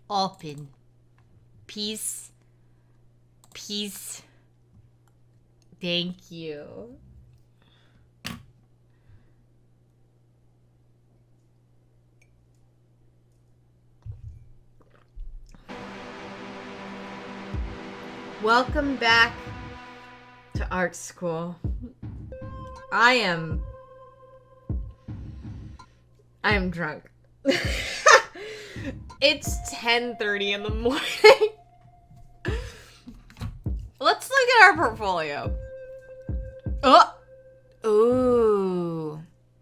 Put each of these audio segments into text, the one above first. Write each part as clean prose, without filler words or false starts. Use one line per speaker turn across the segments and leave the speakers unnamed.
Open. Peace. Peace. Thank you. Welcome back to art school. I am drunk. It's 10:30 in the morning. Let's look at our portfolio. Oh! Ooh.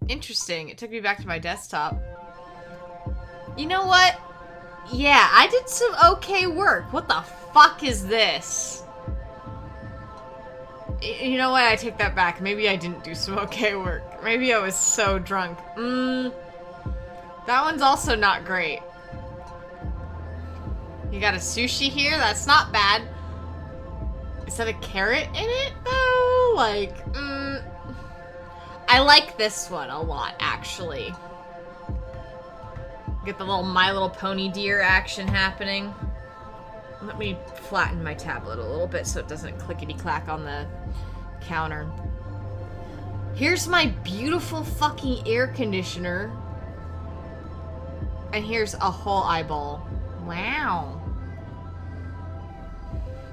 Interesting. It took me back to my desktop. You know what? Yeah, I did some okay work. What the fuck is this? You know what? I take that back. Maybe I didn't do some okay work. Maybe I was so drunk. That one's also not great. You got a sushi here? That's not bad. Is that a carrot in it, though? Like, I like this one a lot, actually. Get the little My Little Pony deer action happening. Let me flatten my tablet a little bit so it doesn't clickety-clack on the counter. Here's my beautiful fucking air conditioner. And here's a whole eyeball. Wow.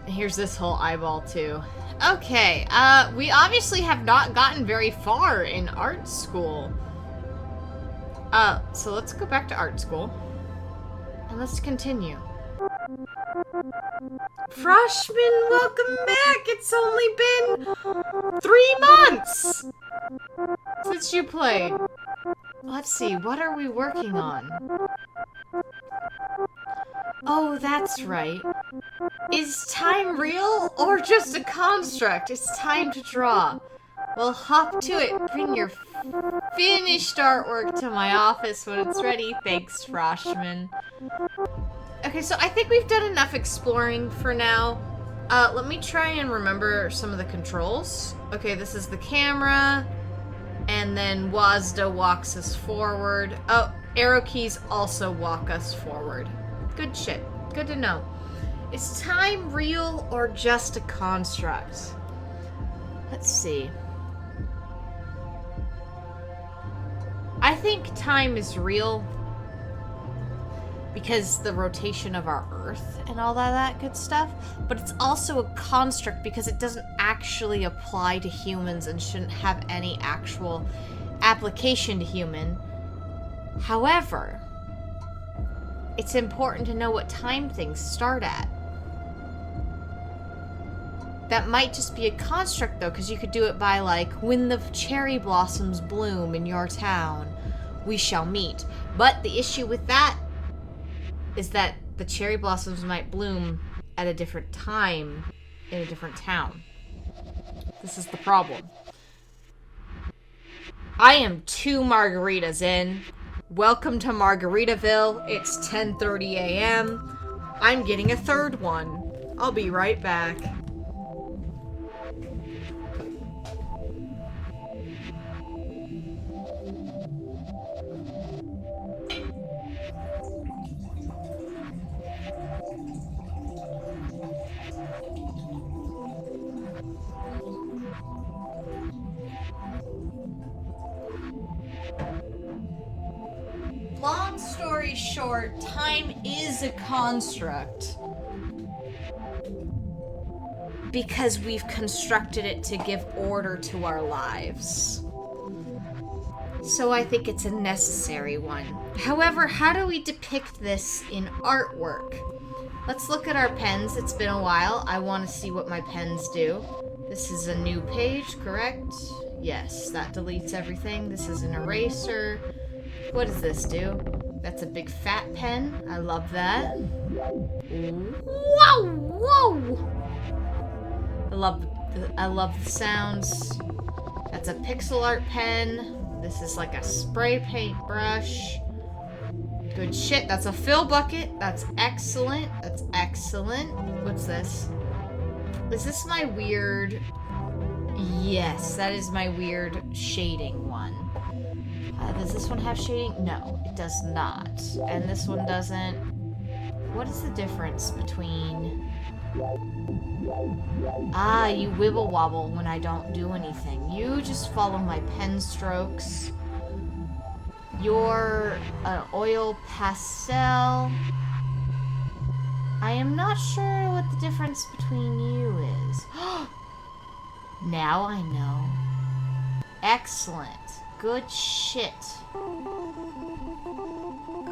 And here's this whole eyeball, too. Okay, we obviously have not gotten very far in art school. So let's go back to art school. And let's continue. Freshman, welcome back! It's only been 3 months since you played. Let's see, what are we working on? Oh, that's right. Is time real or just a construct? It's time to draw. Well, hop to it. Bring your finished artwork to my office when it's ready. Thanks, Froshman. Okay, so I think we've done enough exploring for now. Let me try and remember some of the controls. Okay, this is the camera. And then WASDA walks us forward. Oh, arrow keys also walk us forward. Good shit. Good to know. Is time real or just a construct? Let's see. I think time is real because the rotation of our Earth and all that good stuff, but it's also a construct because it doesn't actually apply to humans and shouldn't have any actual application to human. However, it's important to know what time things start at. That might just be a construct, though, because you could do it by, like, when the cherry blossoms bloom in your town, we shall meet. But the issue with that is that the cherry blossoms might bloom at a different time in a different town. This is the problem. I am 2 margaritas in. Welcome to Margaritaville. It's 10:30 a.m. I'm getting a 3rd one. I'll be right back. Long story short, time is a construct. Because we've constructed it to give order to our lives. So I think it's a necessary one. However, how do we depict this in artwork? Let's look at our pens. It's been a while. I want to see what my pens do. This is a new page, correct? Yes, that deletes everything. This is an eraser. What does this do? That's a big fat pen. I love that. Whoa! Whoa! I love the sounds. That's a pixel art pen. This is like a spray paint brush. Good shit. That's a fill bucket. That's excellent. That's excellent. What's this? Is this my weird... Yes, that is my weird shading one. Does this one have shading? No, it does not. And this one doesn't. what is the difference between... Ah, you wibble wobble when I don't do anything. You just follow my pen strokes. You're an oil pastel. I am not sure what the difference between you is. Now I know. Excellent. Good shit.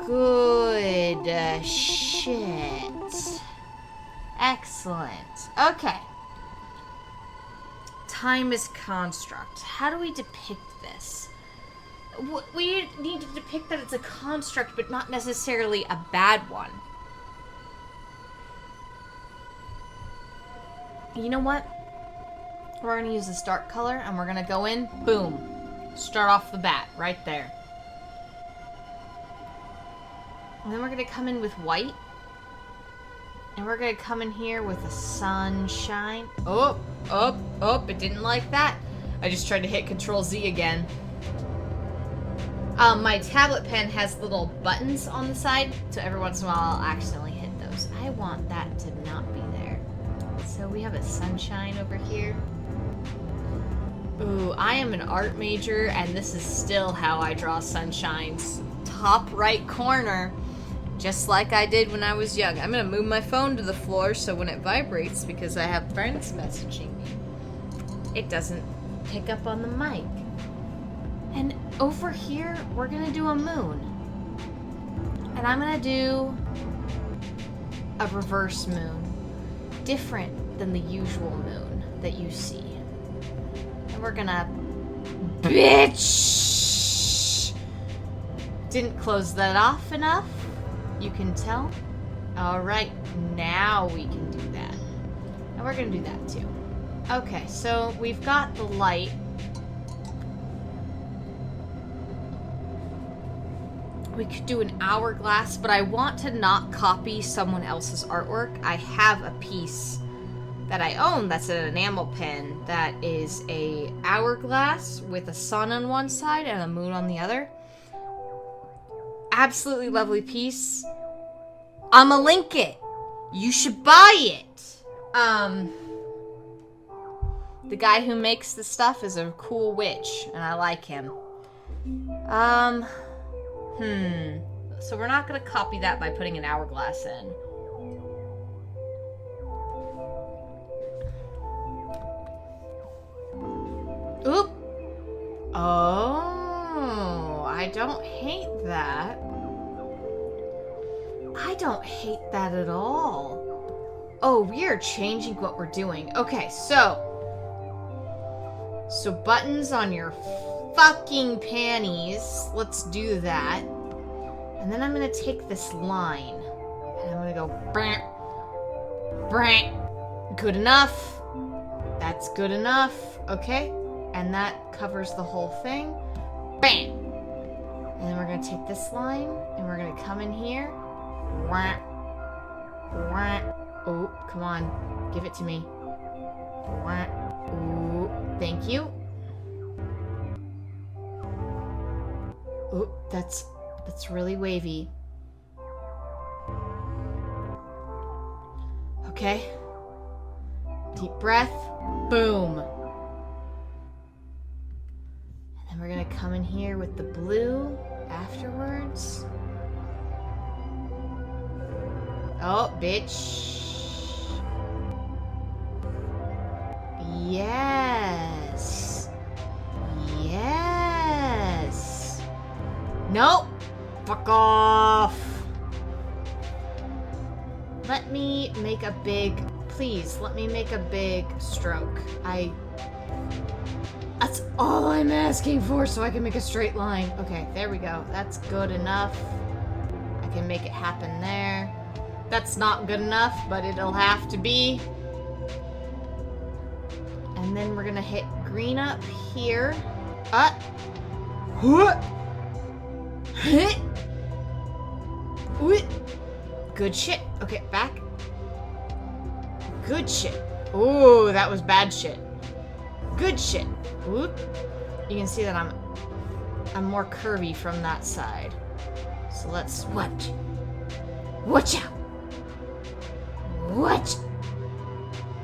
Good shit. Excellent. Okay. Time is construct. How do we depict this? We need to depict that it's a construct, but not necessarily a bad one. You know what? We're going to use this dark color, and we're going to go in, boom. Start off the bat, right there. And then we're going to come in with white. And we're going to come in here with a sunshine. Oh, it didn't like that. I just tried to hit Control-Z again. My tablet pen has little buttons on the side, so every once in a while I'll accidentally hit those. I want that to not be there. So we have a sunshine over here. Ooh, I am an art major, and this is still how I draw sunshines. Top right corner, just like I did when I was young. I'm gonna move my phone to the floor so when it vibrates, because I have friends messaging me, it doesn't pick up on the mic. And over here, we're gonna do a moon. And I'm gonna do a reverse moon. Different than the usual moon that you see. And we're gonna... Bitch! Didn't close that off enough. You can tell. Alright, now we can do that. And we're gonna do that too. Okay, so we've got the light. We could do an hourglass, but I want to not copy someone else's artwork. I have a piece that I own that's an enamel pen that is a hourglass with a sun on one side and a moon on the other. Absolutely lovely piece. I'ma link it. You should buy it. The guy who makes the stuff is a cool witch, and I like him. So we're not gonna copy that by putting an hourglass in. Oop! Oh, I don't hate that. I don't hate that at all. Oh, we are changing what we're doing. Okay, so buttons on your fucking panties. Let's do that. And then I'm gonna take this line and I'm gonna go brant, brant. Good enough. That's good enough. Okay. And that covers the whole thing. Bam! And then we're gonna take this line and we're gonna come in here. Wah, wah. Oh, come on. Give it to me. Wah. Ooh, thank you. Oh, that's really wavy. Okay. Deep breath. Boom. And then we're gonna come in here with the blue afterwards. Oh, bitch. Yes. Yes. Nope. Fuck off. Let me make a big... Please, let me make a big stroke. That's all I'm asking for so I can make a straight line. Okay, there we go. That's good enough. I can make it happen there. That's not good enough, but it'll have to be. And then we're gonna hit green up here. Good shit. Okay, back. Good shit. Ooh, that was bad shit. Good shit. Whoop. You can see that I'm more curvy from that side. So let's watch out.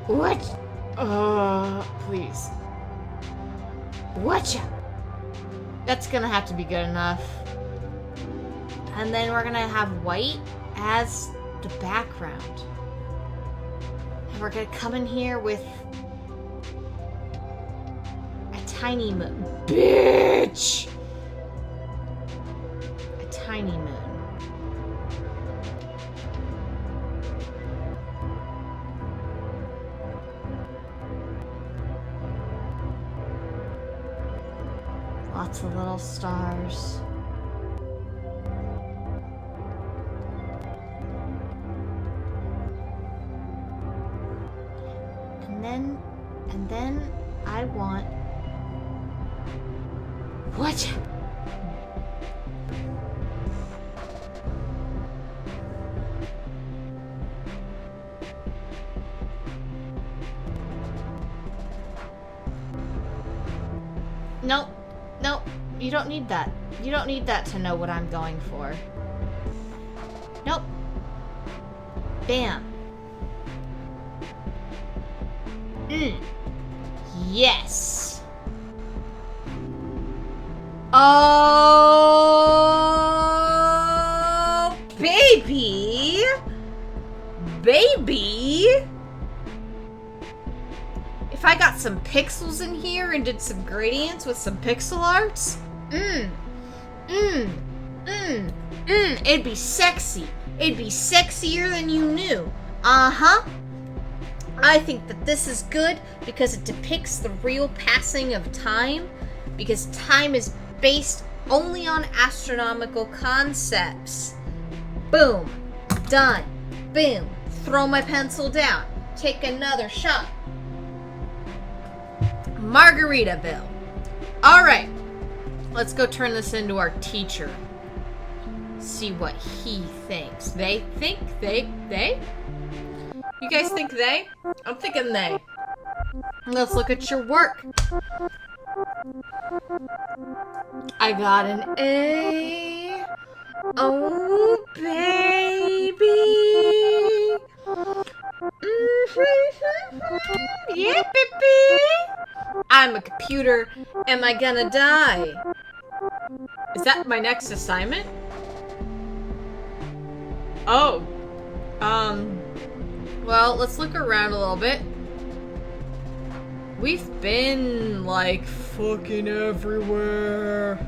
What? Please. Whatcha? That's gonna have to be good enough. And then we're gonna have white as the background. And we're gonna come in here with a tiny moon. Bitch! A tiny moon. Lots of little stars. And then I want... What? Nope. Nope. You don't need that. You don't need that to know what I'm going for. Nope. Bam. Yes. Oh, baby. Baby. If I got some pixels in here and did some gradients with some pixel arts, it'd be sexy. It'd be sexier than you knew. Uh-huh. I think that this is good because it depicts the real passing of time, because time is based only on astronomical concepts. Boom. Done. Boom. Throw my pencil down. Take another shot. Margaritaville. Alright. Let's go turn this into our teacher. See what he thinks. They think? They? You guys think they? I'm thinking they. Let's look at your work. I got an A. Oh, baby. Yeah, baby. I'm a computer. Am I gonna die? Is that my next assignment? Oh. Well, let's look around a little bit. We've been, like, fucking everywhere.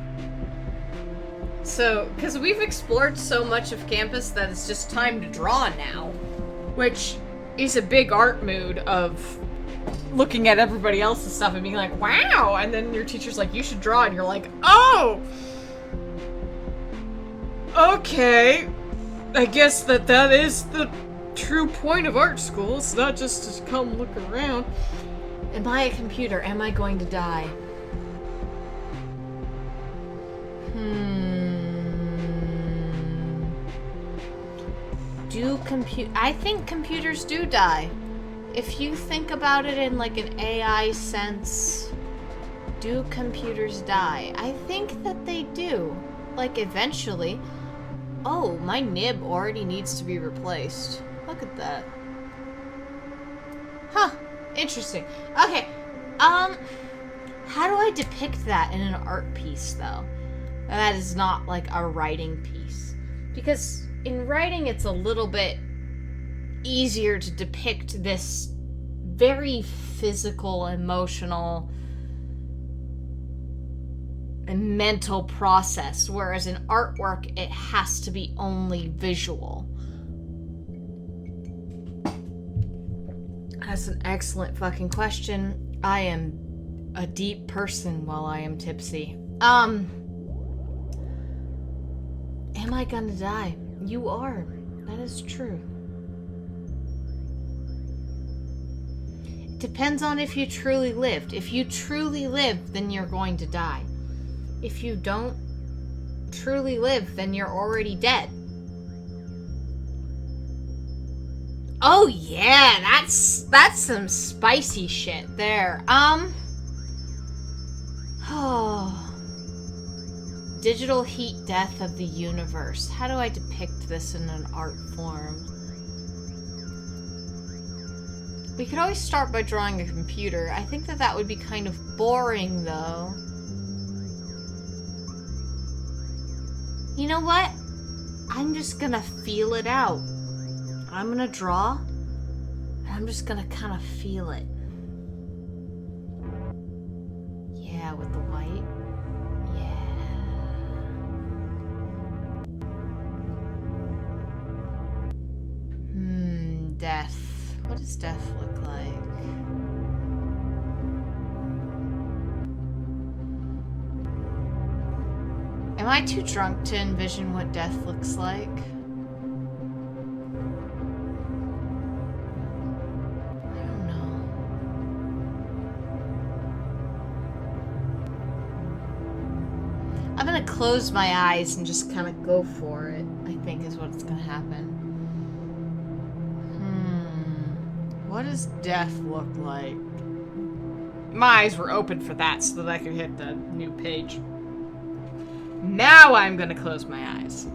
So, because we've explored so much of campus that it's just time to draw now. Which is a big art mood of looking at everybody else's stuff and being like, wow! And then your teacher's like, you should draw, and you're like, oh! Okay. I guess that is the true point of art school. It's not just to come look around. Am I a computer? Am I going to die? I think computers do die. If you think about it in like an AI sense, do computers die? I think that they do. Like eventually. Oh, my nib already needs to be replaced. Look at that. Huh. Interesting. Okay. How do I depict that in an art piece, though? That is not like a writing piece. Because in writing, it's a little bit easier to depict this very physical, emotional, and mental process, whereas in artwork, it has to be only visual. That's an excellent fucking question. I am a deep person while I am tipsy. Am I gonna die? You are. That is true. It depends on if you truly lived. If you truly live, then you're going to die. If you don't truly live, then you're already dead. Oh yeah, that's some spicy shit there. Oh. Digital heat death of the universe. How do I depict this in an art form? We could always start by drawing a computer. I think that that would be kind of boring, though. You know what? I'm just gonna feel it out. I'm gonna draw, and I'm just gonna kind of feel it. Yeah, with the white. Yeah. Death. What does death look like? Am I too drunk to envision what death looks like? I don't know. I'm gonna close my eyes and just kind of go for it, I think is what's gonna happen. What does death look like? My eyes were open for that so that I could hit the new page. Now I'm gonna close my eyes.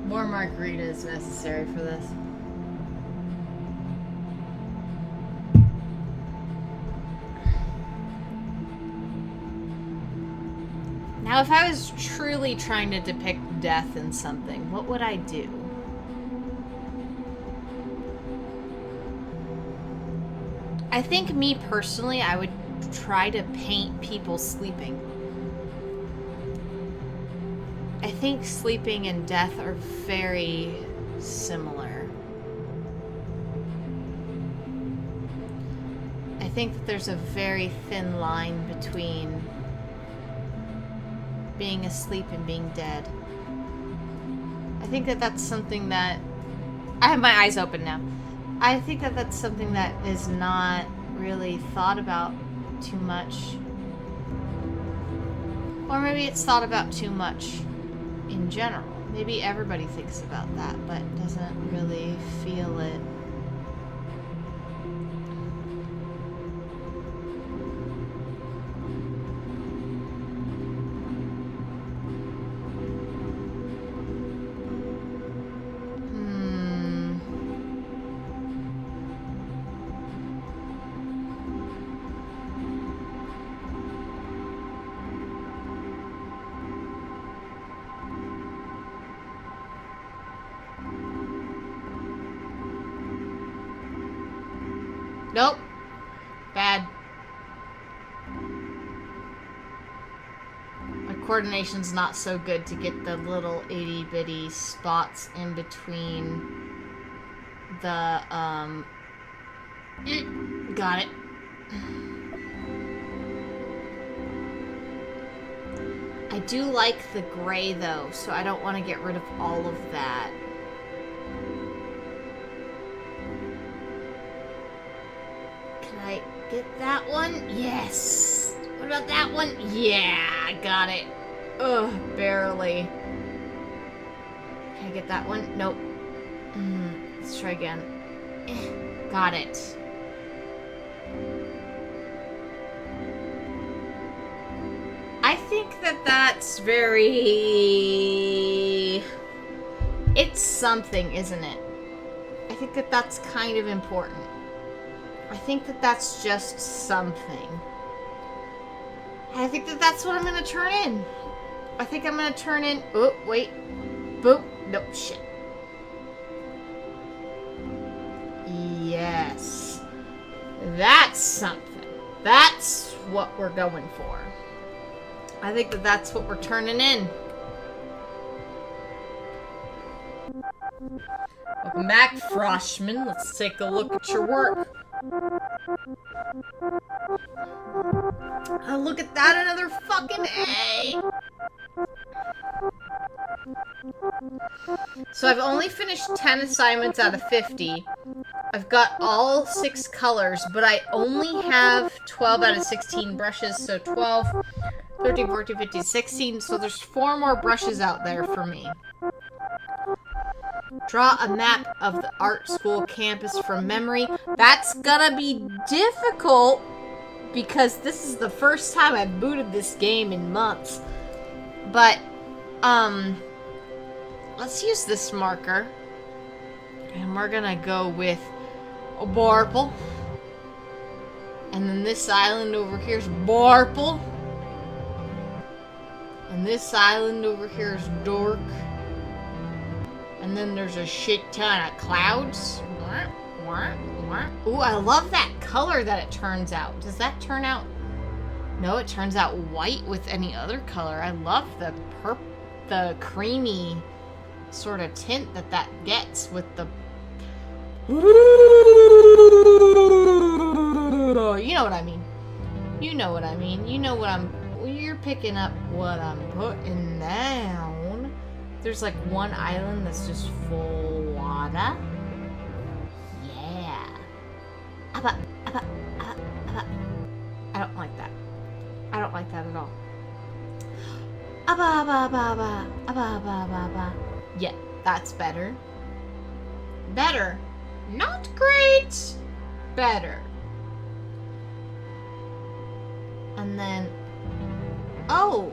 More margarita is necessary for this. Now, if I was truly trying to depict death in something, what would I do? I think me personally, I would try to paint people sleeping. I think sleeping and death are very similar. I think that there's a very thin line between being asleep and being dead. I think that that's something that... I have my eyes open now. I think that that's something that is not really thought about too much. Or maybe it's thought about too much in general. Maybe everybody thinks about that, but doesn't really feel it. Nope. Bad. My coordination's not so good to get the little itty bitty spots in between the, got it. I do like the gray though, so I don't want to get rid of all of that. I get that one? Yes. What about that one? Yeah, I got it. Ugh, barely. Can I get that one? Nope. Let's try again. Got it. I think that that's very... It's something, isn't it? I think that that's kind of important. I think that that's just something. I think that that's what I'm gonna turn in. I think I'm gonna turn in... Oh, wait. Boop. Nope, shit. Yes. That's something. That's what we're going for. I think that that's what we're turning in. Welcome back, Froshman. Let's take a look at your work. Oh, look at that, another fucking A! So I've only finished 10 assignments out of 50. I've got all 6 colors, but I only have 12 out of 16 brushes, so 12, 13, 14, 15, 16. So there's 4 more brushes out there for me. Draw a map of the art school campus from memory. That's gonna be difficult because this is the first time I've booted this game in months. But, let's use this marker. And we're gonna go with a Barple. And then this island over here is Barple. And this island over here is Dork. And then there's a shit ton of clouds. Ooh, I love that color that it turns out. Does that turn out? No, it turns out white with any other color. I love the creamy sort of tint that gets with the... You know what I mean. You know what I mean. You know what you're picking up what I'm putting down. There's like one island that's just full water. Yeah. I don't like that. I don't like that at all. Yeah, that's better. Better. Not great. Better. And then... Oh!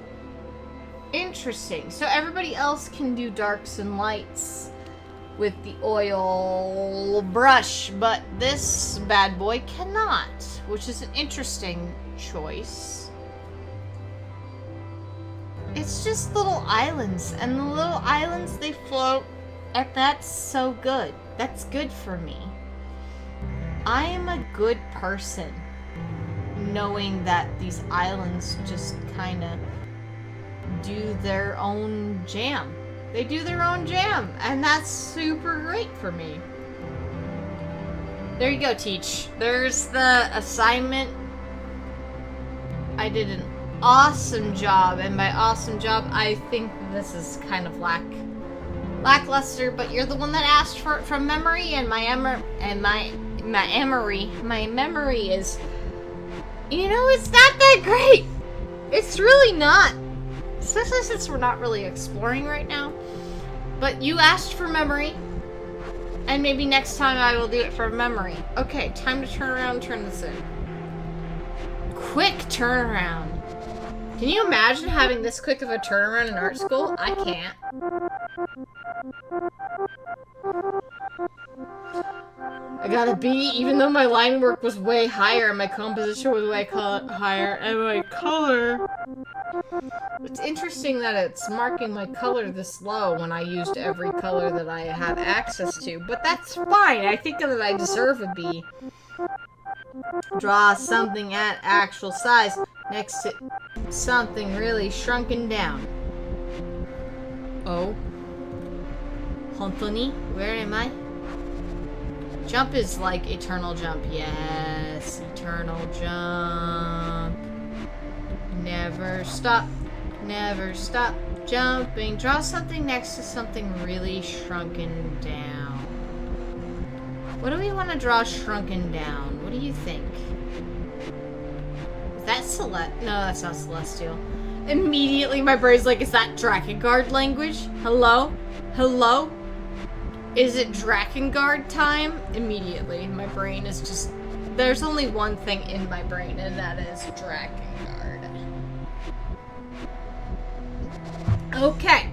Interesting. So everybody else can do darks and lights with the oil brush, but this bad boy cannot, which is an interesting choice. It's just little islands, and the little islands, they float, and that's so good. That's good for me. I am a good person, knowing that these islands just kind of do their own jam. They do their own jam, and that's super great for me. There you go, Teach. There's the assignment. I did an awesome job, and by awesome job, I think this is kind of lackluster, but you're the one that asked for it from memory, and my memory is, you know, it's not that great. It's really not. Especially since we're not really exploring right now. But you asked for memory. And maybe next time I will do it from memory. Okay, time to turn around and turn this in. Quick turnaround. Can you imagine having this quick of a turnaround in art school? I can't. I got a B, even though my line work was way higher, and my composition was way higher, and my color... It's interesting that it's marking my color this low when I used every color that I have access to, but that's fine. I think that I deserve a B. Draw something at actual size next to something really shrunken down. Oh. Honthoni, where am I? Jump is like eternal jump. Yes, eternal jump. Never stop. Never stop jumping. Draw something next to something really shrunken down. What do we want to draw shrunken down? What do you think? Is that No, that's not Celestial. Immediately my brain's like, is that Drakengard language? Hello? Hello? Is it Drakengard time? Immediately. My brain is just... There's only one thing in my brain, and that is Drakengard. Okay.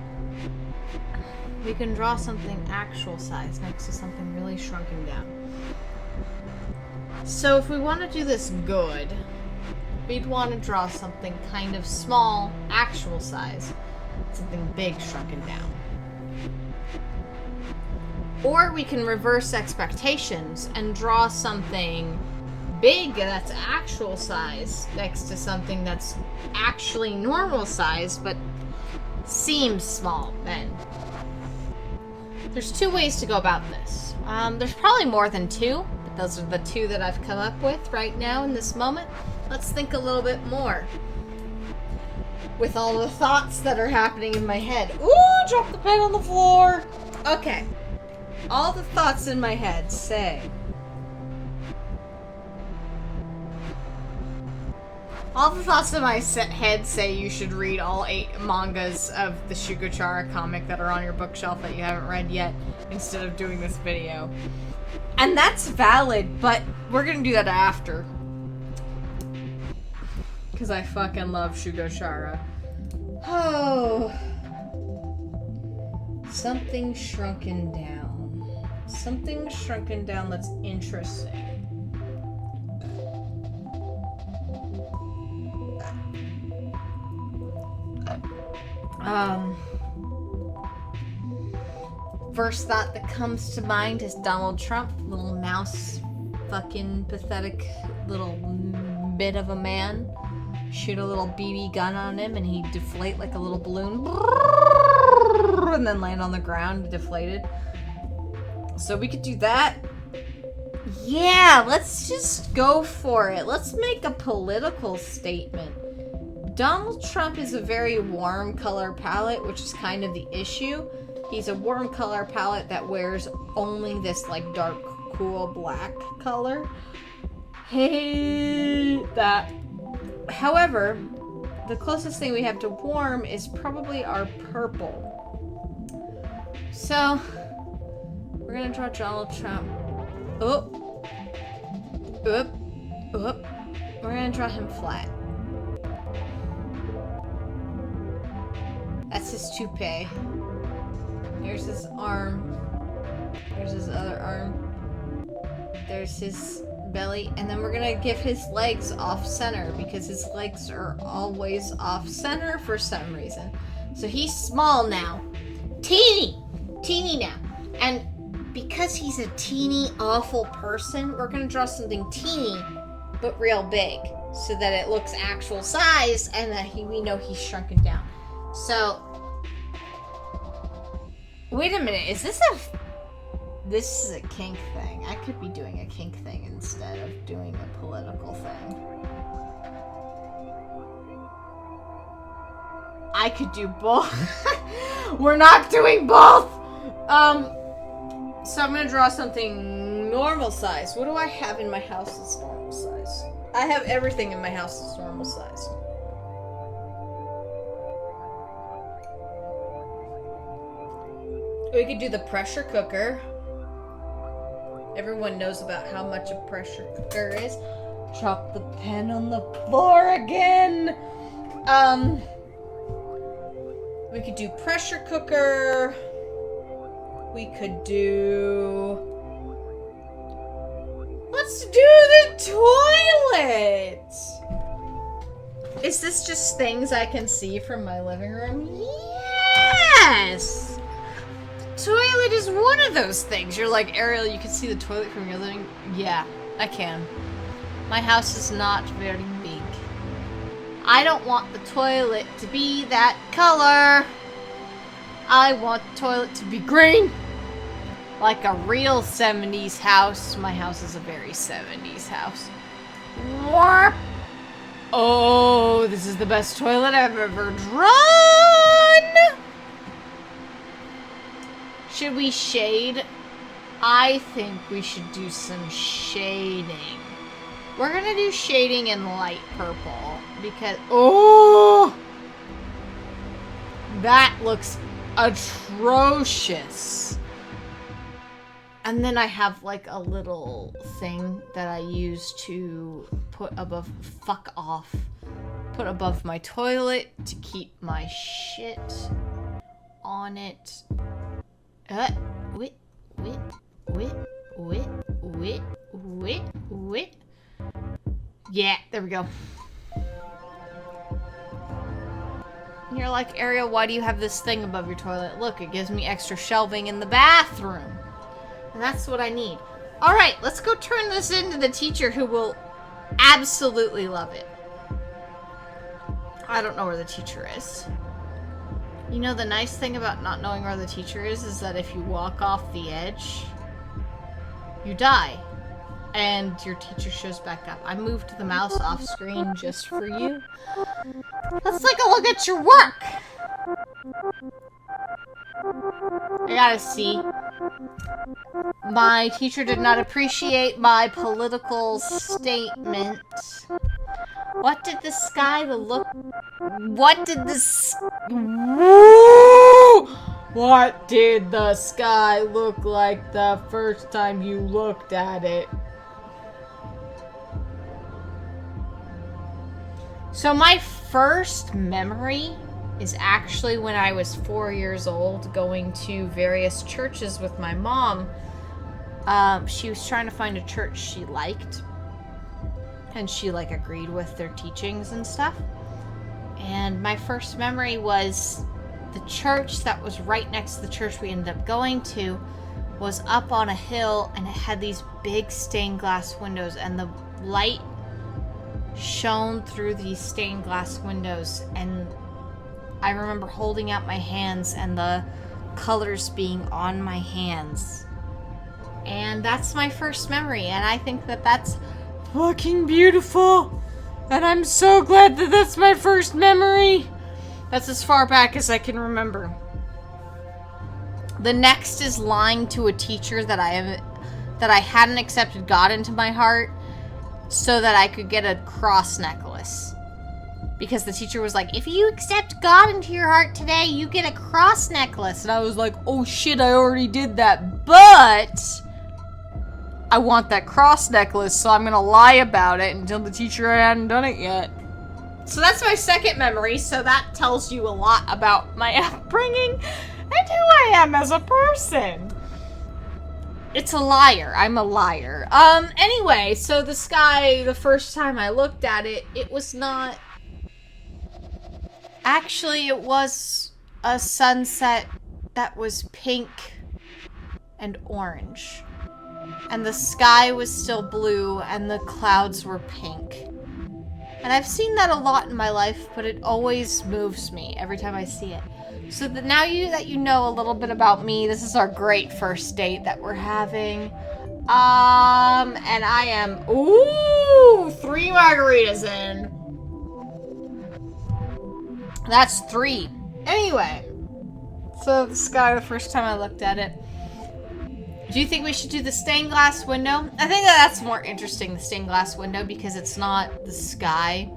We can draw something actual size next to something really shrunken down. So if we want to do this good, we'd want to draw something kind of small, actual size. Something big shrunken down. Or we can reverse expectations and draw something big that's actual size next to something that's actually normal size, but seems small then. There's 2 ways to go about this. There's probably more than 2, but those are the 2 that I've come up with right now in this moment. Let's think a little bit more. With all the thoughts that are happening in my head. Ooh, drop the pen on the floor! Okay. All the thoughts in my head say... All the thoughts in my head say you should read all 8 mangas of the Shugochara comic that are on your bookshelf that you haven't read yet, instead of doing this video. And that's valid, but we're gonna do that after. Because I fucking love Shugochara. Oh... Something shrunken down. Something shrunken down that's interesting. First thought that comes to mind is Donald Trump, little mouse, fucking pathetic little bit of a man. Shoot a little BB gun on him and he'd deflate like a little balloon. And then land on the ground, deflated. So we could do that. Yeah, let's just go for it. Let's make a political statement. Donald Trump is a very warm color palette, which is kind of the issue. He's a warm color palette that wears only this like dark, cool black color. Hate that. However, the closest thing we have to warm is probably our purple. So, we're gonna draw Donald Trump. Oop. Oop. Oop. We're gonna draw him flat. That's his toupee. Here's his arm. Here's his other arm. There's his belly. And then we're gonna give his legs off center because his legs are always off center for some reason. So he's small now. Teeny now. And because he's a teeny awful person, we're gonna draw something teeny but real big so that it looks actual size and that we know he's shrunken down. So, wait a minute, this is a kink thing. I could be doing a kink thing instead of doing a political thing. I could do both. We're not doing both! So I'm gonna draw something normal size. What do I have in my house that's normal size? I have everything in my house that's normal size. We could do the pressure cooker. Everyone knows about how much a pressure cooker is. Drop the pen on the floor again. We could do pressure cooker. We could do... Let's do the toilet! Is this just things I can see from my living room? Yes! Toilet is one of those things. You're like, Ariel, you can see the toilet from your living room? Yeah, I can. My house is not very big. I don't want the toilet to be that color. I want the toilet to be green. Like a real 70s house. My house is a very 70s house. Oh, this is the best toilet I've ever drawn! Should we shade? I think we should do some shading. We're gonna do shading in light purple because, oh, that looks atrocious. And then I have like a little thing that I use to put above, put above my toilet to keep my shit on it. Wit. Yeah, there we go. And you're like, Ariel, why do you have this thing above your toilet? Look, it gives me extra shelving in the bathroom. And that's what I need. Alright, let's go turn this into the teacher who will absolutely love it. I don't know where the teacher is. You know, the nice thing about not knowing where the teacher is that if you walk off the edge, you die. And your teacher shows back up. I moved the mouse off screen just for you. Let's take a look at your work! got a C. My teacher did not appreciate my political statement. What did the sky look... What did the sky look like the first time you looked at it? So my first memory is actually when I was 4 years old, going to various churches with my mom. She was trying to find a church she liked, and she like agreed with their teachings and stuff. And my first memory was the church that was right next to the church we ended up going to was up on a hill, and it had these big stained glass windows, and the light shone through these stained glass windows, and I remember holding out my hands and the colors being on my hands. And that's my first memory, and I think that that's fucking beautiful. And I'm so glad that that's my first memory. That's as far back as I can remember. The next is lying to a teacher that I hadn't accepted God into my heart so that I could get a cross necklace. Because the teacher was like, if you accept God into your heart today, you get a cross necklace. And I was like, oh shit, I already did that. But I want that cross necklace, so I'm going to lie about it and tell the teacher I hadn't done it yet. So that's my second memory, so that tells you a lot about my upbringing and who I am as a person. It's a liar. I'm a liar. Anyway, so the sky, the first time I looked at it, it was not... Actually, it was a sunset that was pink and orange. And the sky was still blue and the clouds were pink. And I've seen that a lot in my life, but it always moves me every time I see it. So that now that you know a little bit about me, this is our great first date that we're having. And I am, 3 margaritas in. That's 3. Anyway, so the sky, the first time I looked at it. Do you think we should do the stained glass window? I think that's more interesting, the stained glass window, because it's not the sky,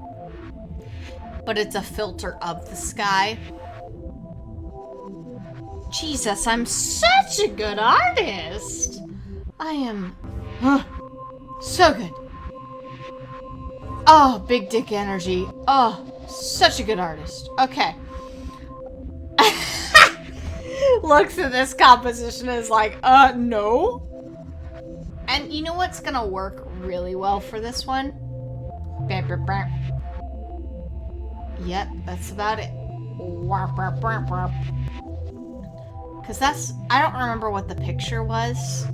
but it's a filter of the sky. Jesus, I'm such a good artist. I am so good. Oh, big dick energy. Oh, such a good artist. Okay. Looks at this composition and is like, no. And you know what's gonna work really well for this one? Yep, that's about it. Because I don't remember what the picture was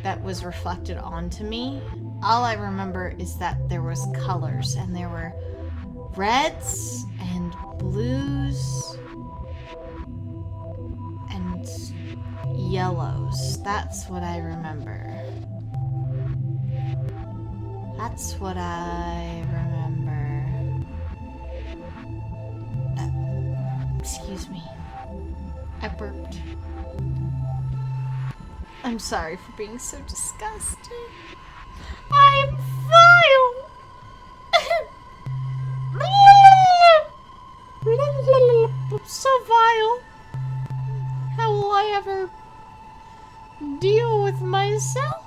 that was reflected onto me. All I remember is that there was colors, and there were reds and blues and yellows. That's what I remember. That's what I remember. Excuse me. I burped. I'm sorry for being so disgusting. I'm vile. I'm so vile. How will I ever deal with myself?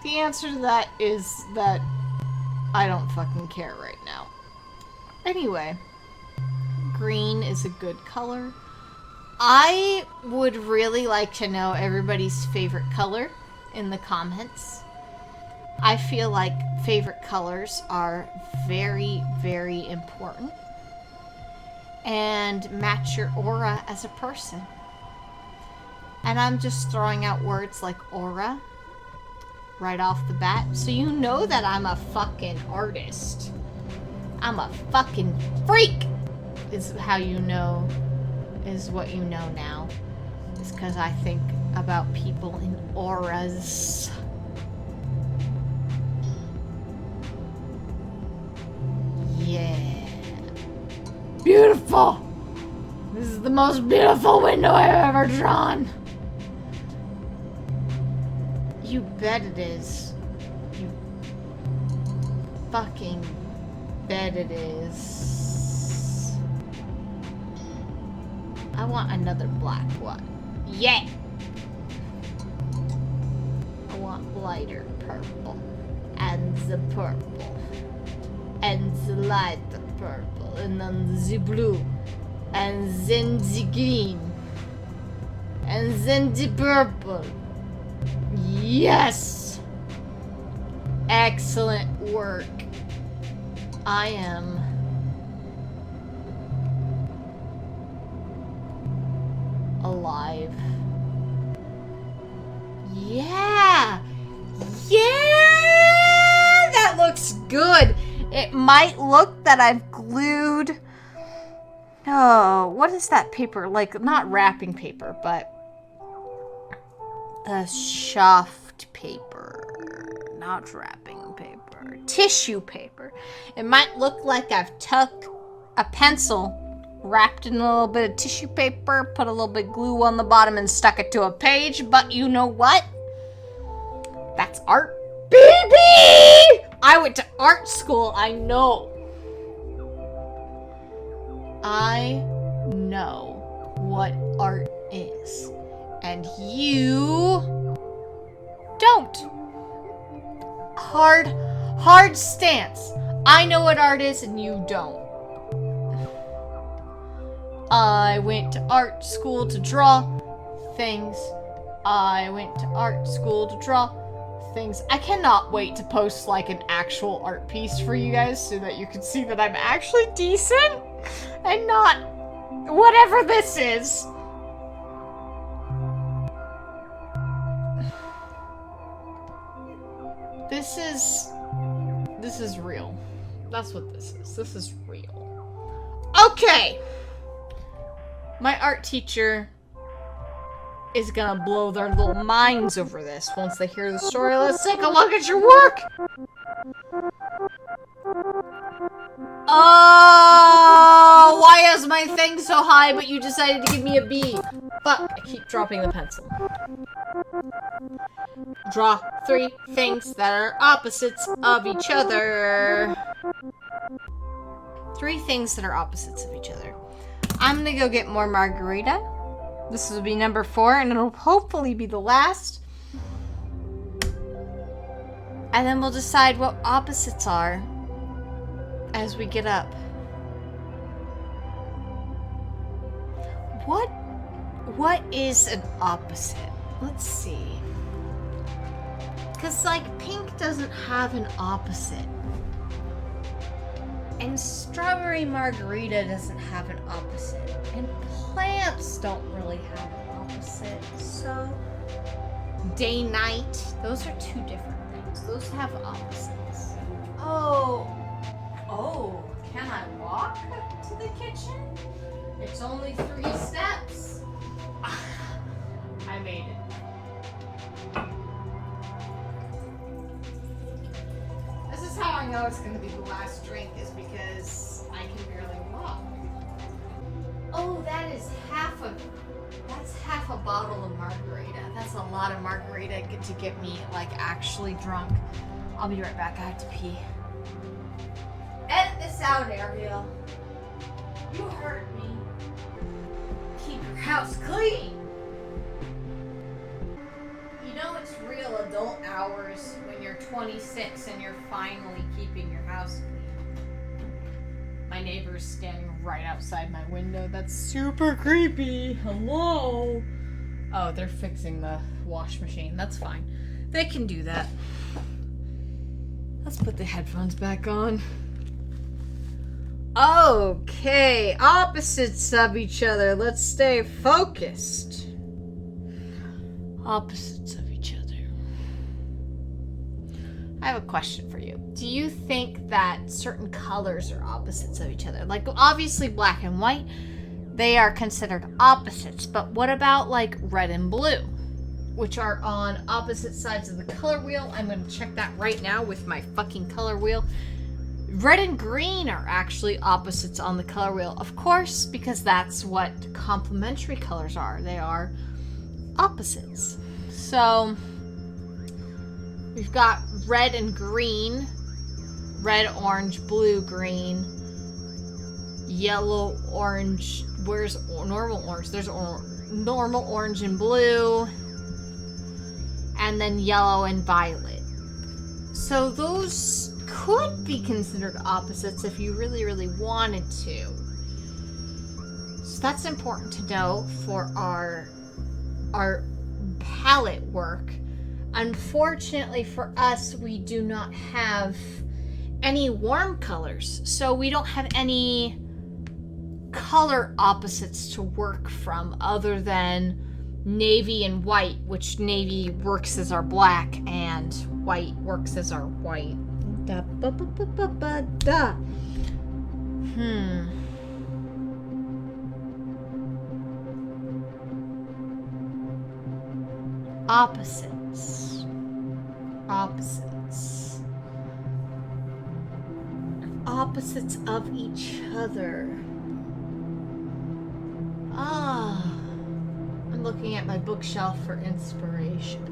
The answer to that is that I don't fucking care right now. Anyway, green is a good color. I would really like to know everybody's favorite color in the comments. I feel like favorite colors are very, very important and match your aura as a person. And I'm just throwing out words like aura right off the bat, so you know that I'm a fucking artist. I'm a fucking freak, is how you know, is what you know now. It's because I think about people in auras. Yeah. beautiful. This is the most beautiful window I've ever drawn. You bet it is. You fucking bet it is. I want another black one. Yeah! I want lighter purple. And the purple. And the lighter purple. And then the blue. And then the green. And then the purple. Yes! Excellent work. I am alive. Yeah! Yeah! That looks good. It might look that I've glued... Oh, what is that paper? Like, not wrapping paper, but... the soft paper. Not wrapping paper. Tissue paper. It might look like I've took a pencil, wrapped in a little bit of tissue paper, put a little bit of glue on the bottom and stuck it to a page, but you know what? That's art, baby! I went to art school, I know. I know what art is. And you don't. Hard stance. I know what art is and you don't. I went to art school to draw things. I went to art school to draw things. I cannot wait to post like an actual art piece for you guys so that you can see that I'm actually decent and not whatever this is. This is real. That's what this is. This is real. Okay. My art teacher is gonna blow their little minds over this once they hear the story. Let's take a look at your work. Oh, why is my thing so high but you decided to give me a B? Fuck, I keep dropping the pencil. Draw 3 things that are opposites of each other. 3 things that are opposites of each other. I'm gonna go get more margarita. This will be number 4, and it'll hopefully be the last. And then we'll decide what opposites are as we get up. What is an opposite? Let's see. Because, like, pink doesn't have an opposite. And strawberry margarita doesn't have an opposite. And plants don't really have an opposite. So, day, night, those are 2 different things. Those have opposites. Oh, can I walk to the kitchen? It's only 3 steps. I made it. This is how I know it's going to be the last drink, is because I can barely walk. Oh, that's half a bottle of margarita. That's a lot of margarita to get me, like, actually drunk. I'll be right back. I have to pee. Edit this out, Ariel. You heard me. Keep your house clean. You know it's real adult hours when you're 26 and you're finally keeping your house clean. My neighbor's standing right outside my window. That's super creepy. Hello? Oh, they're fixing the wash machine. That's fine. They can do that. Let's put the headphones back on. Okay, opposites of each other. Let's stay focused. Opposites of each other. I have a question for you. Do you think that certain colors are opposites of each other? Like, obviously black and white, they are considered opposites. But what about, like, red and blue, which are on opposite sides of the color wheel? I'm going to check that right now with my fucking color wheel. Red and green are actually opposites on the color wheel. Of course, because that's what complementary colors are. They are opposites. So, we've got red and green. Red, orange, blue, green. Yellow, orange. Where's normal orange? There's normal orange and blue. And then yellow and violet. So those could be considered opposites if you really, really wanted to. So that's important to know for our palette work. Unfortunately for us, we do not have any warm colors. So we don't have any color opposites to work from other than navy and white, which navy works as our black and white works as our white. Opposites. Opposites of each other. I'm looking at my bookshelf for inspiration.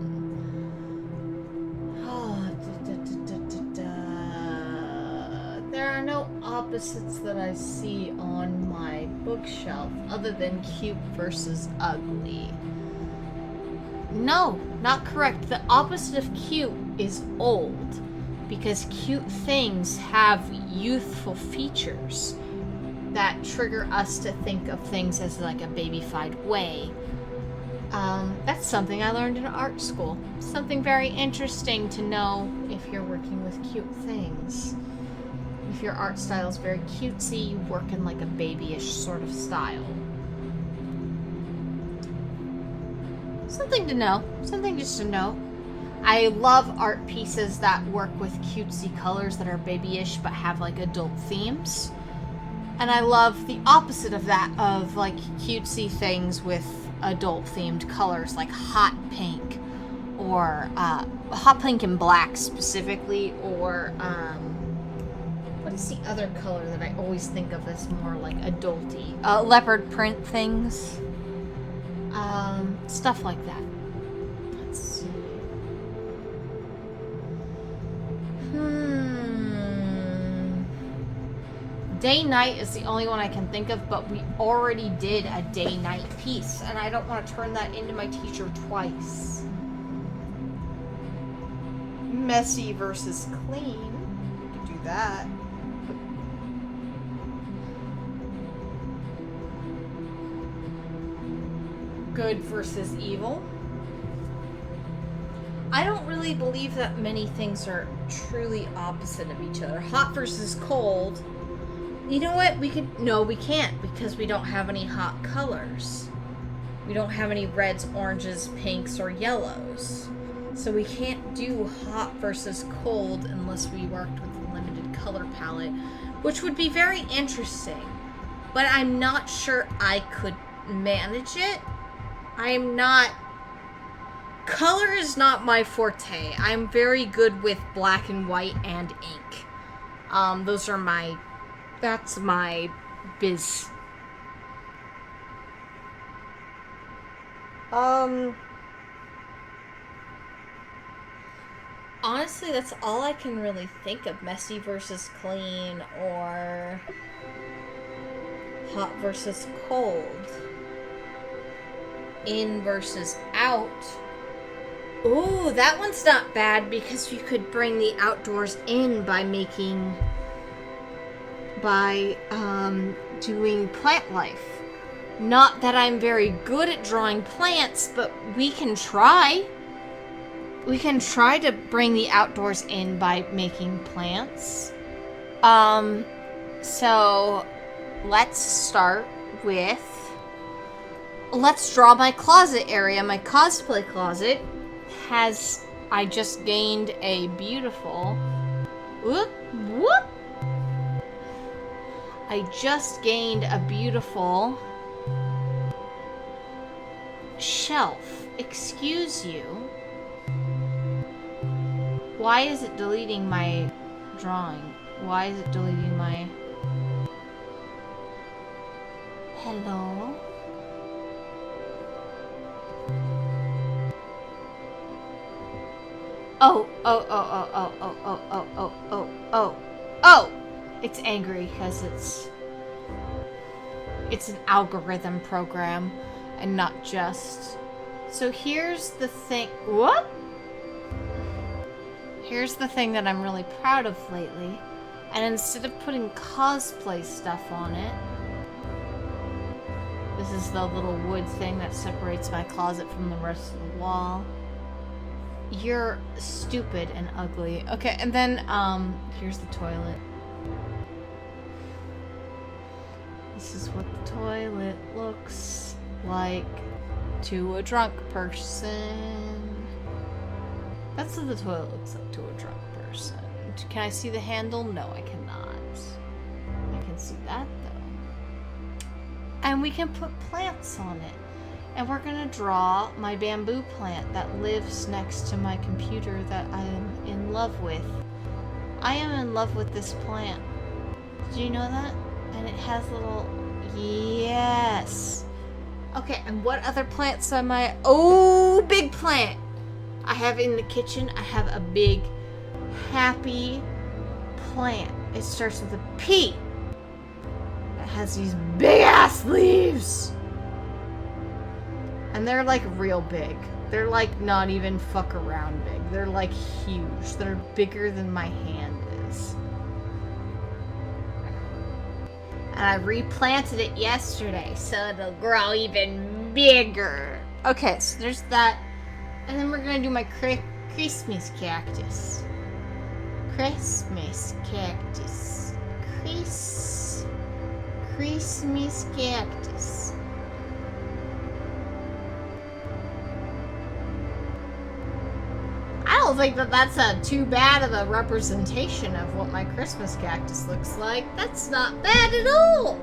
There are no opposites that I see on my bookshelf other than cute versus ugly. No, not correct. The opposite of cute is old, because cute things have youthful features that trigger us to think of things as like a babyfied way. That's something I learned in art school. Something very interesting to know if you're working with cute things. If your art style is very cutesy, you work in like a babyish sort of style. Something to know. Something just to know. I love art pieces that work with cutesy colors that are babyish but have like adult themes. And I love the opposite of that, of like cutesy things with adult themed colors like hot pink or hot pink and black specifically, or what is the other color that I always think of as more like adulty? Leopard print things. Stuff like that. Let's see. Day-night is the only one I can think of, but we already did a day-night piece, and I don't want to turn that into my teacher twice. Messy versus clean. We could do that. Good versus evil. I don't really believe that many things are truly opposite of each other. Hot versus cold. You know what? We can't, because we don't have any hot colors. We don't have any reds, oranges, pinks, or yellows. So we can't do hot versus cold unless we worked with a limited color palette, which would be very interesting. But I'm not sure I could manage it. Color is not my forte. I'm very good with black and white and ink. That's my biz. Honestly, that's all I can really think of. Messy versus clean, or hot versus cold. In versus out. Ooh, that one's not bad, because you could bring the outdoors in by doing plant life. Not that I'm very good at drawing plants, but we can try. We can try to bring the outdoors in by making plants. So let's start with, let's draw my closet area. My cosplay closet I just gained a beautiful, I just gained a beautiful shelf. Excuse you. Why is it deleting my drawing? Why is it deleting my... Hello? Oh! It's angry because it's an algorithm program and not just... So here's the thing... What? Here's the thing that I'm really proud of lately. And instead of putting cosplay stuff on it... This is the little wood thing that separates my closet from the rest of the wall. You're stupid and ugly. Okay, and then, here's the toilet. This is what the toilet looks like to a drunk person. That's what the toilet looks like to a drunk person. Can I see the handle? No, I cannot. I can see that, though. And we can put plants on it. And we're gonna draw my bamboo plant that lives next to my computer that I am in love with. I am in love with this plant. Did you know that? And it has little... Yes! Okay, and what other plants am I... Oh, big plant! I have in the kitchen, I have a big, happy plant. It starts with a P. It has these big-ass leaves! And they're like real big. They're like not even fuck around big. They're like huge. They're bigger than my hand is. And I replanted it yesterday, so it'll grow even bigger. Okay, so there's that. And then we're gonna do my Christmas cactus. Christmas cactus. Christmas cactus. I don't think that that's too bad of a representation of what my Christmas cactus looks like. That's not bad at all.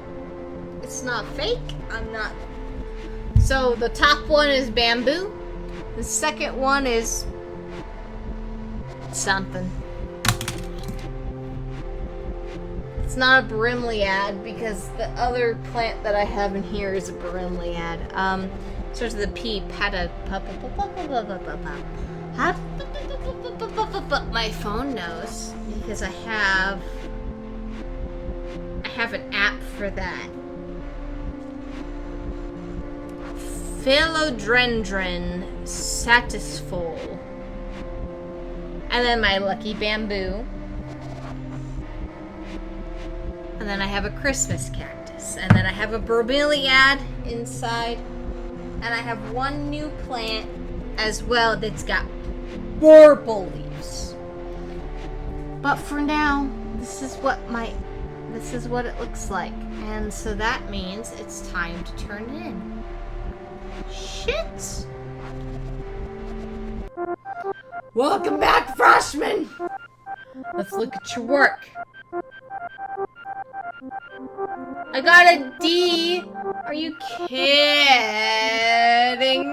It's not fake. I'm not. So the top one is bamboo. The second one is something. It's not a bromeliad because the other plant that I have in here is a bromeliad. Starts with a P. My phone knows because I have an app for that. Philodendron satisfol. And then my lucky bamboo. And then I have a Christmas cactus. And then I have a bromeliad inside. And I have one new plant as well that's got purple leaves. But for now, this is what it looks like. And so that means it's time to turn it in. Shit! Welcome back, freshmen! Let's look at your work. I got a D! Are you kidding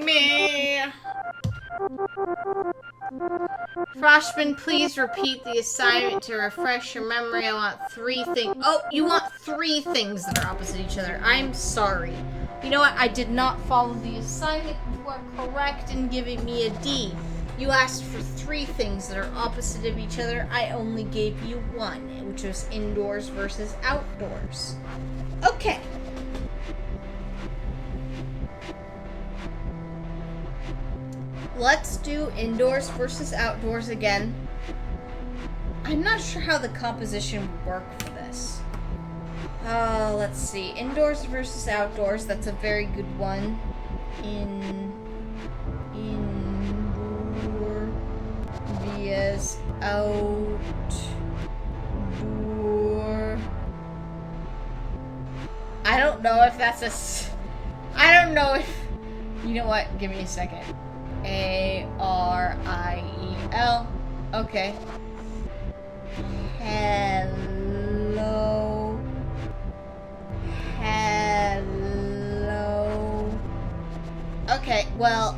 me? Freshman, please repeat the assignment to refresh your memory. I want 3 things. Oh, you want 3 things that are opposite each other. I'm sorry. You know what? I did not follow the assignment. You are correct in giving me a D. You asked for 3 things that are opposite of each other. I only gave you 1, which was indoors versus outdoors. Okay. Let's do indoors versus outdoors again. I'm not sure how the composition would work for this. Let's see. Indoors versus outdoors. That's a very good one. Indoor vs outdoor. I don't know if that's I don't know if... You know what? Give me a second. A-R-I-E-L. Okay. Hello. Okay, well,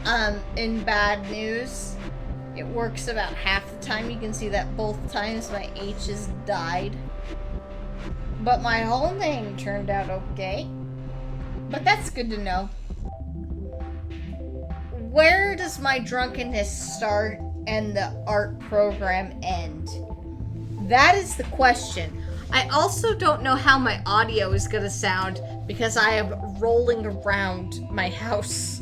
in bad news, it works about half the time. You can see that both times my H's died. But my whole name turned out okay. But that's good to know. Where does my drunkenness start and the art program end? That is the question. I also don't know how my audio is going to sound because I am rolling around my house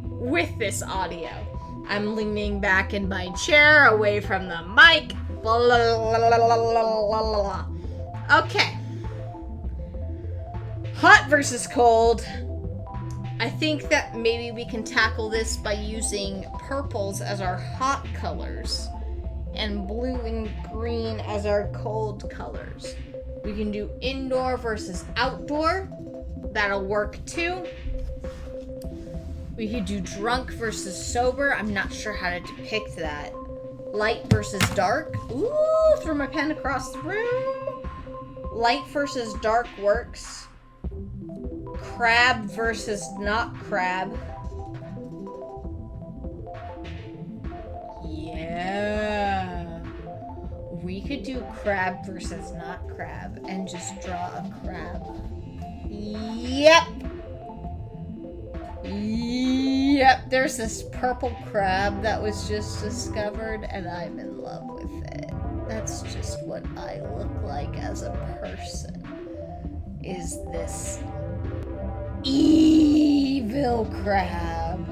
with this audio. I'm leaning back in my chair away from the mic. Blah, blah, blah, blah, blah. Okay. Hot versus cold. I think that maybe we can tackle this by using purples as our hot colors and blue and green as our cold colors. We can do indoor versus outdoor. That'll work too. We could do drunk versus sober. I'm not sure how to depict that. Light versus dark. Ooh, throw my pen across the room. Light versus dark works. Crab versus not crab. Yeah. We could do crab versus not crab and just draw a crab. Yep. Yep, there's this purple crab that was just discovered and I'm in love with it. That's just what I look like as a person. Is this evil crab.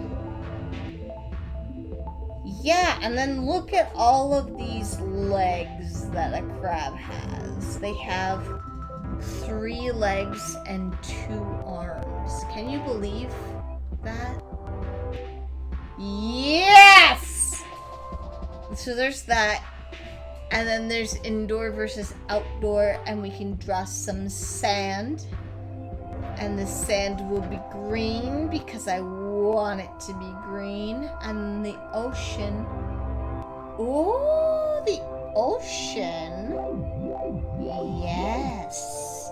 Yeah, and then look at all of these legs that a crab has. They have 3 legs and 2 arms. Can you believe that? Yes! So there's that. And then there's indoor versus outdoor, and we can draw some sand. And the sand will be green because I want it to be green. And the ocean. Ooh, the ocean. Yes.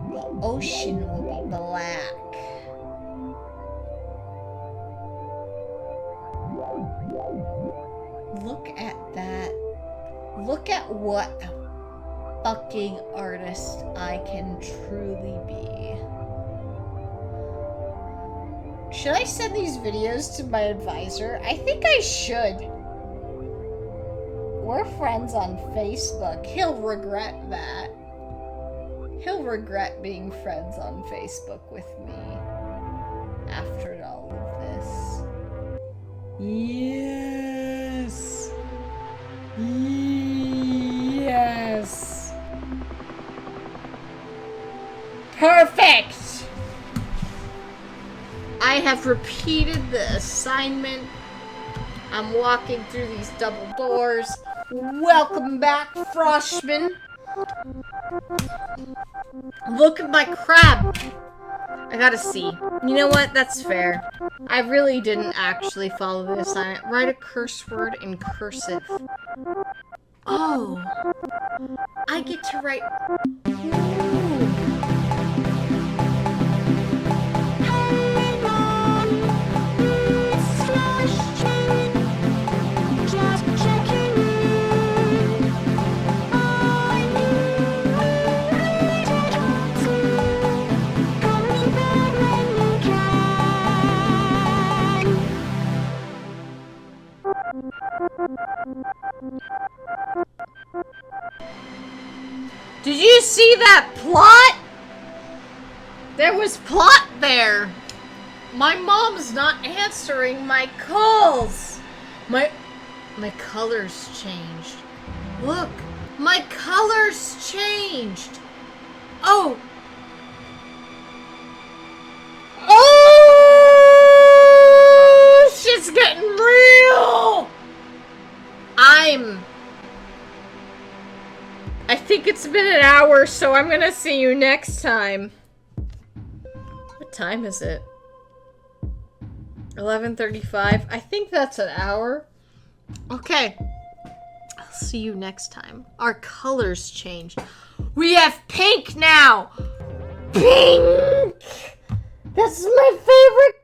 The ocean will be black. Look at that. Look at what a fucking artist I can truly be. Should I send these videos to my advisor? I think I should. We're friends on Facebook. He'll regret that. He'll regret being friends on Facebook with me after all of this. Yes. Yes. Perfect. I have repeated the assignment. I'm walking through these double doors. Welcome back, Froshman. Look at my crab. I gotta see. You know what? That's fair. I really didn't actually follow the assignment. Write a curse word in cursive. Oh. I get to write... Ooh. Did you see that plot? There was plot there. My mom's not answering my calls. My colors changed. Look, my colors changed. Oh. Oh, shit's getting real. I think it's been an hour, so I'm gonna see you next time. What time is it? 11:35. I think that's an hour. Okay. I'll see you next time. Our colors changed. We have pink now! Pink! That's my favorite